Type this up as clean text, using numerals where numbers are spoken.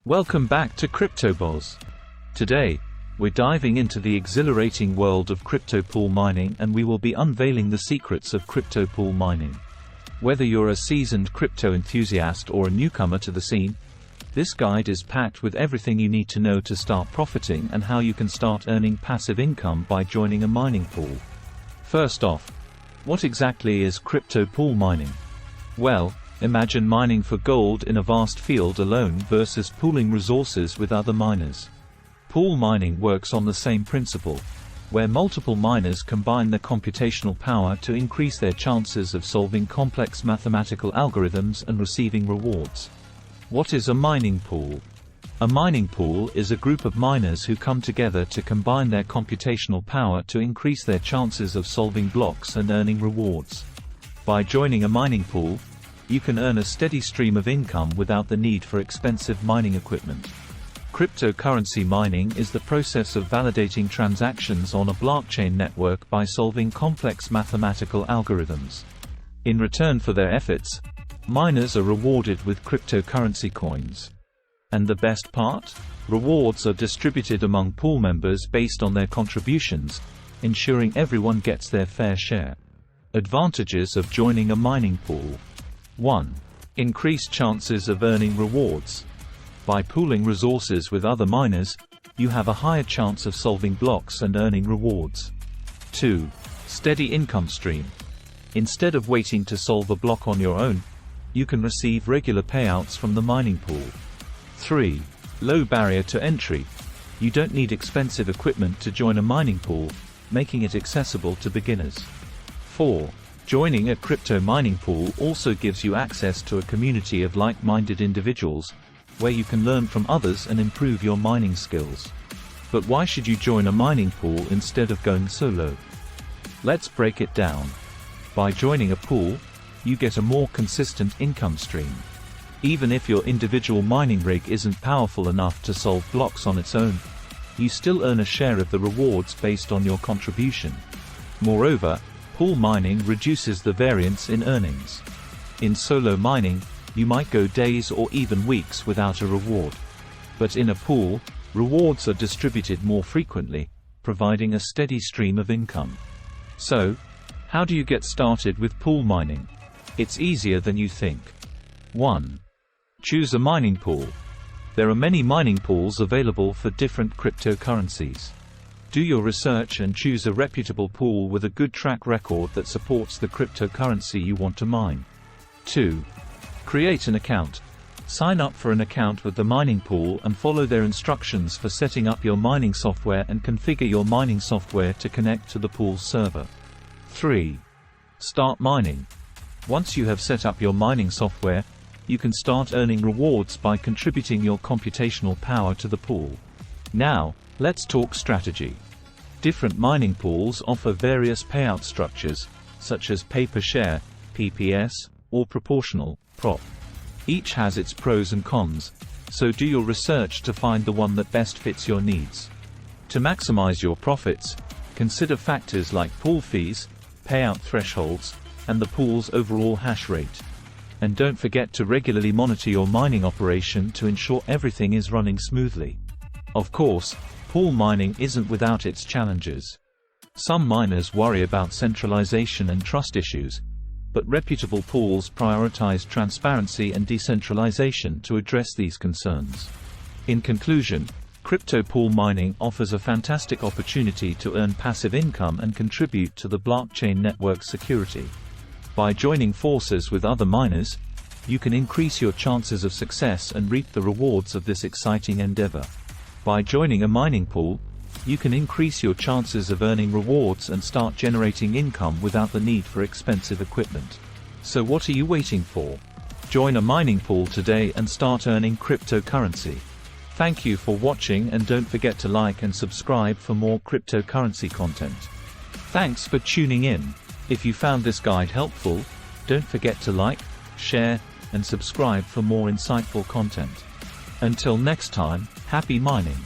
Welcome back to Cryptoboz. Today, we're diving into the exhilarating world of crypto pool mining, and we will be unveiling the secrets of crypto pool mining. Whether you're a seasoned crypto enthusiast or a newcomer to the scene, this guide is packed with everything you need to know to start profiting and how you can start earning passive income by joining a mining pool. First off, what exactly is crypto pool mining? Well, imagine mining for gold in a vast field alone versus pooling resources with other miners. Pool mining works on the same principle, where multiple miners combine their computational power to increase their chances of solving complex mathematical algorithms and receiving rewards. What is a mining pool? A mining pool is a group of miners who come together to combine their computational power to increase their chances of solving blocks and earning rewards. By joining a mining pool, you can earn a steady stream of income without the need for expensive mining equipment. Cryptocurrency mining is the process of validating transactions on a blockchain network by solving complex mathematical algorithms. In return for their efforts, miners are rewarded with cryptocurrency coins. And the best part? Rewards are distributed among pool members based on their contributions, ensuring everyone gets their fair share. Advantages of joining a mining pool. 1. Increased chances of earning rewards. By pooling resources with other miners, you have a higher chance of solving blocks and earning rewards. 2. Steady income stream. Instead of waiting to solve a block on your own, you can receive regular payouts from the mining pool. 3. Low barrier to entry. You don't need expensive equipment to join a mining pool, making it accessible to beginners. 4. Joining a crypto mining pool also gives you access to a community of like-minded individuals, where you can learn from others and improve your mining skills. But why should you join a mining pool instead of going solo? Let's break it down. By joining a pool, you get a more consistent income stream. Even if your individual mining rig isn't powerful enough to solve blocks on its own, you still earn a share of the rewards based on your contribution. Moreover, pool mining reduces the variance in earnings. In solo mining, you might go days or even weeks without a reward. But in a pool, rewards are distributed more frequently, providing a steady stream of income. So, how do you get started with pool mining? It's easier than you think. 1. Choose a mining pool. There are many mining pools available for different cryptocurrencies. Do your research and choose a reputable pool with a good track record that supports the cryptocurrency you want to mine. 2. Create an account. Sign up for an account with the mining pool and follow their instructions for setting up your mining software and configure your mining software to connect to the pool's server. 3. Start mining. Once you have set up your mining software, you can start earning rewards by contributing your computational power to the pool. Now, let's talk strategy. Different mining pools offer various payout structures, such as pay-per-share, PPS, or proportional, PROP. Each has its pros and cons, so do your research to find the one that best fits your needs. To maximize your profits, consider factors like pool fees, payout thresholds, and the pool's overall hash rate. And don't forget to regularly monitor your mining operation to ensure everything is running smoothly. Of course, pool mining isn't without its challenges. Some miners worry about centralization and trust issues, but reputable pools prioritize transparency and decentralization to address these concerns. In conclusion, crypto pool mining offers a fantastic opportunity to earn passive income and contribute to the blockchain network's security. By joining forces with other miners, you can increase your chances of success and reap the rewards of this exciting endeavor. By joining a mining pool, you can increase your chances of earning rewards and start generating income without the need for expensive equipment. So what are you waiting for? Join a mining pool today and start earning cryptocurrency. Thank you for watching, and don't forget to like and subscribe for more cryptocurrency content. Thanks for tuning in. If you found this guide helpful, don't forget to like, share, and subscribe for more insightful content. Until next time, happy mining!